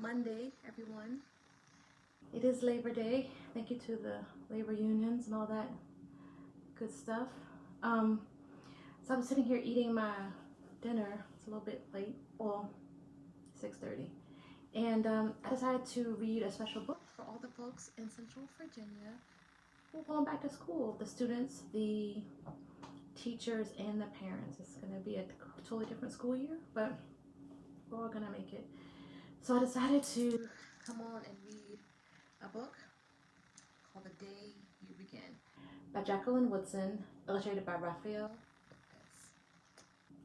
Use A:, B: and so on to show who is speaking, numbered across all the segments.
A: Monday, everyone. It is Labor Day. Thank you to the labor unions and all that good stuff. So I'm sitting here eating my dinner. It's a little bit late, well, 6:30. And I decided to read a special book for all the folks in Central Virginia who are going back to school. The students, the teachers, and the parents. It's going to be a totally different school year, but we're all going to make it. So I decided to come on and read a book called The Day You Begin by Jacqueline Woodson, illustrated by Rafael. Lopez.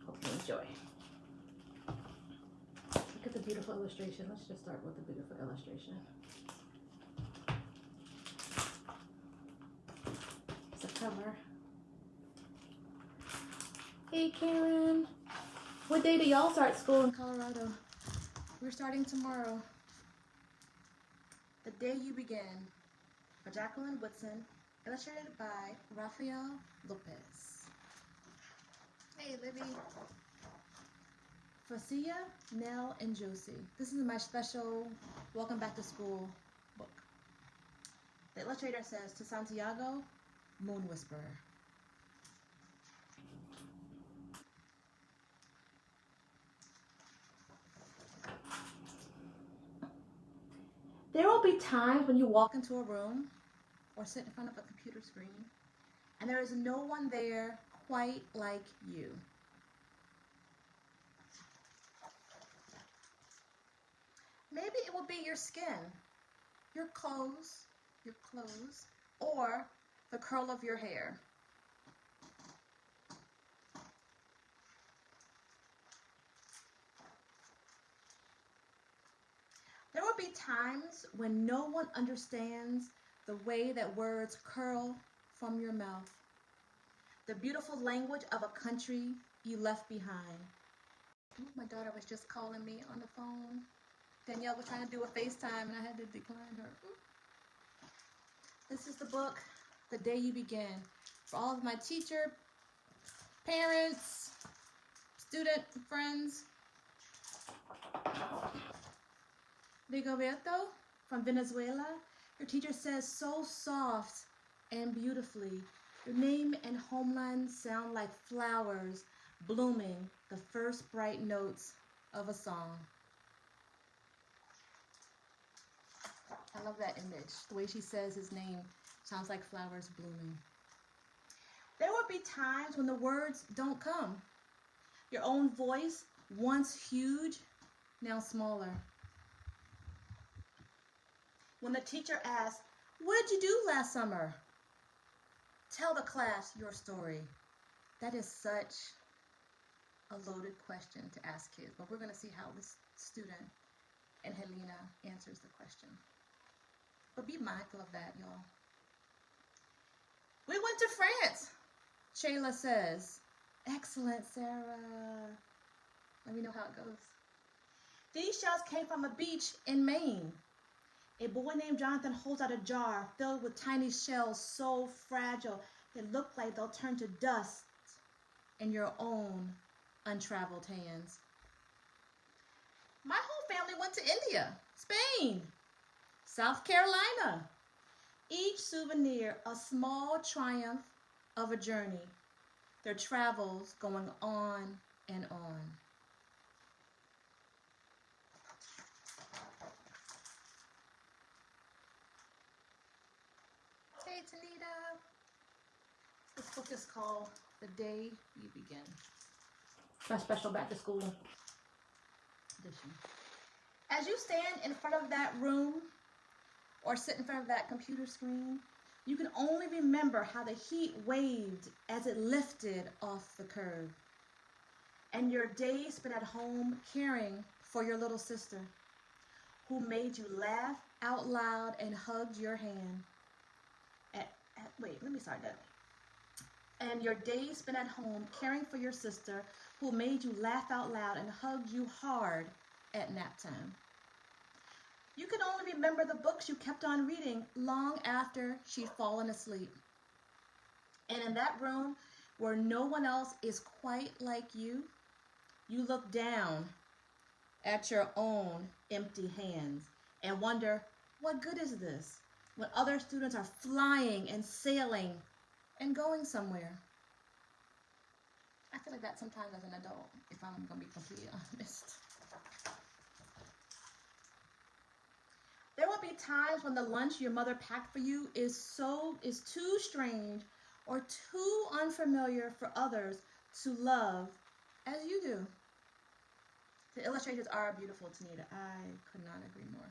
A: Hope you enjoy. Look at the beautiful illustration. Let's just start with the beautiful illustration. It's a cover. Hey Karen, what day do y'all start school in Colorado? We're starting tomorrow. The Day You Begin by Jacqueline Woodson, illustrated by Rafael Lopez. Hey Libby. Facia, Nell, and Josie. This is my special Welcome Back to School book. The illustrator says, to Santiago, Moon Whisperer. There will be times when you walk into a room or sit in front of a computer screen and there is no one there quite like you. Maybe it will be your skin, your clothes, or the curl of your hair. There will be times when no one understands the way that words curl from your mouth, the beautiful language of a country you left behind. Ooh, my daughter was just calling me on the phone. Danielle was trying to do a FaceTime and I had to decline her. Ooh. This is the book, The Day You Begin, for all of my teacher, parents, student friends. Rigoberto from Venezuela. Your teacher says so soft and beautifully. Your name and homeland sound like flowers blooming, the first bright notes of a song. I love that image. The way she says his name sounds like flowers blooming. There will be times when the words don't come. Your own voice, once huge, now smaller. When the teacher asks, what did you do last summer? Tell the class your story. That is such a loaded question to ask kids, but we're going to see how this student and Helena answers the question. But be mindful of that, y'all. We went to France, Shayla says. Excellent, Sarah. Let me know how it goes. These shells came from a beach in Maine. A boy named Jonathan holds out a jar filled with tiny shells so fragile they look like they'll turn to dust in your own untraveled hands. My whole family went to India, Spain, South Carolina. Each souvenir a small triumph of a journey, their travels going on and on. Hey, Tanita. This book is called The Day You Begin. My special back to school edition. As you stand in front of that room or sit in front of that computer screen, you can only remember how the heat waved as it lifted off the curb. And your day spent at home caring for your little sister, who made you laugh out loud and hugged your hand. And your days spent at home caring for your sister, who made you laugh out loud and hugged you hard at nap time. You can only remember the books you kept on reading long after she'd fallen asleep. And in that room where no one else is quite like you, you look down at your own empty hands and wonder, what good is this when other students are flying and sailing and going somewhere? I feel like that sometimes as an adult, if I'm going to be completely honest. There will be times when the lunch your mother packed for you is too strange or too unfamiliar for others to love as you do. The illustrations are beautiful, Tanita. I could not agree more.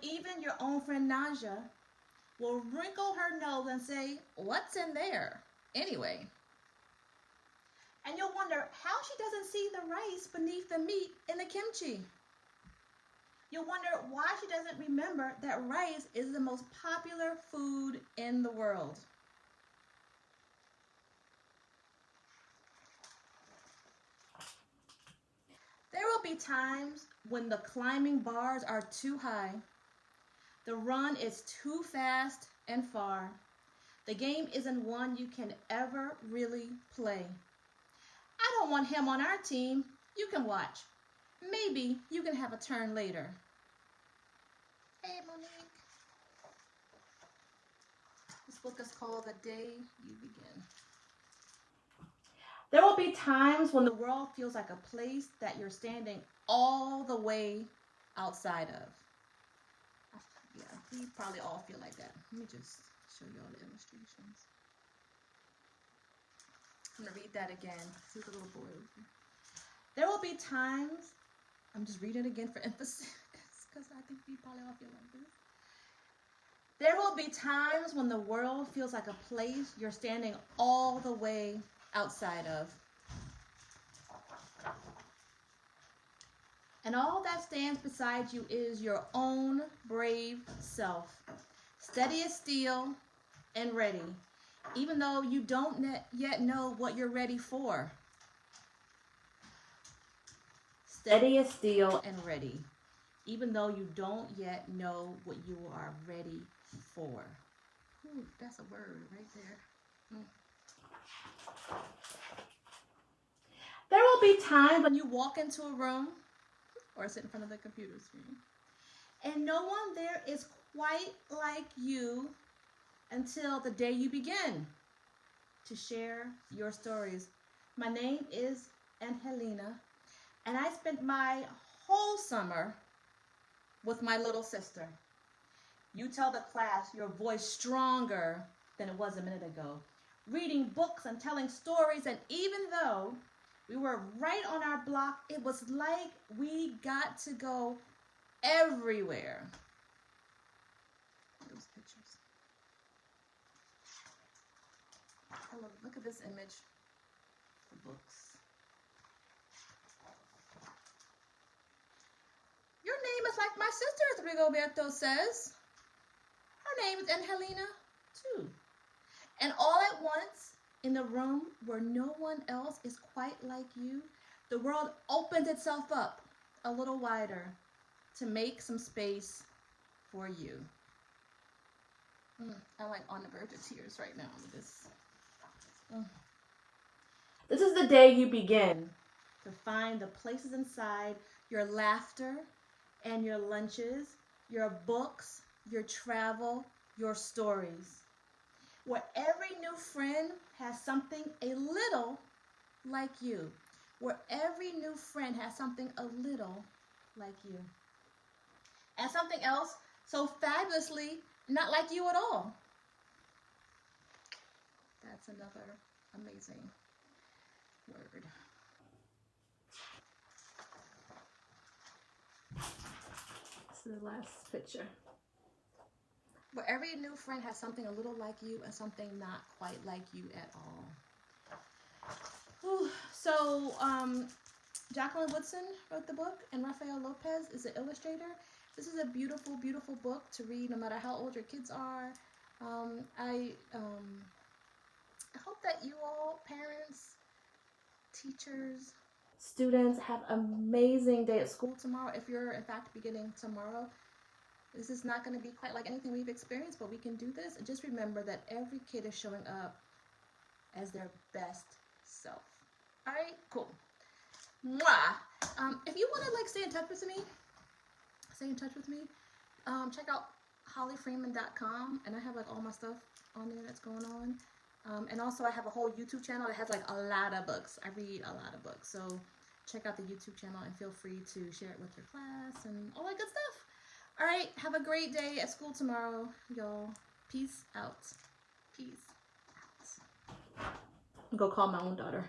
A: Even your own friend Naja will wrinkle her nose and say, "What's in there anyway?" And you'll wonder how she doesn't see the rice beneath the meat in the kimchi. You'll wonder why she doesn't remember that rice is the most popular food in the world. There will be times when the climbing bars are too high, the run is too fast and far. The game isn't one you can ever really play. I don't want him on our team. You can watch. Maybe you can have a turn later. Hey, Monique. This book is called The Day You Begin. There will be times when the world feels like a place that you're standing all the way outside of. Yeah, we probably all feel like that. Let me just show you all the illustrations. I'm going to read that again. See the little boy. There will be times, I'm just reading it again for emphasis, because I think we probably all feel like this. There will be times when the world feels like a place you're standing all the way outside of. And all that stands beside you is your own brave self, steady as steel and ready, even though you don't yet know what you're ready for. Steady as steel and ready, even though you don't yet know what you are ready for. Ooh, that's a word right there. There will be times when you walk into a room or sit in front of the computer screen, and no one there is quite like you until the day you begin to share your stories. My name is Angelina, and I spent my whole summer with my little sister. You tell the class your voice stronger than it was a minute ago, reading books and telling stories, and even though we were right on our block, it was like we got to go everywhere. Those pictures. Hello, look at this image. The books. Your name is like my sister's, Rigoberto says. Her name is Angelina, too. And all at once, in the room where no one else is quite like you, the world opens itself up a little wider to make some space for you. I'm like on the verge of tears right now with this. This is the day you begin to find the places inside your laughter and your lunches, your books, your travel, your stories, where every new friend has something a little like you, where every new friend has something a little like you, and something else so fabulously not like you at all. That's another amazing word. This is the last picture. Where every new friend has something a little like you and something not quite like you at all. Whew. So, Jacqueline Woodson wrote the book, and Rafael Lopez is the illustrator. This is a beautiful, beautiful book to read no matter how old your kids are. I hope that you all, parents, teachers, students, have an amazing day at school tomorrow. If you're, in fact, beginning tomorrow, this is not going to be quite like anything we've experienced, but we can do this. And just remember that every kid is showing up
B: as their best self. All right, cool. Mwah. If you want to like stay in touch with me, check out hollyfreeman.com, and I have like all my stuff on there that's going on. And also I have a whole YouTube channel that has like a lot of books. I read a lot of books, so check out the YouTube channel and feel free to share it with your class and all that good stuff. All right, have a great day at school tomorrow, y'all. Peace out. Peace out.
A: Go call my own daughter.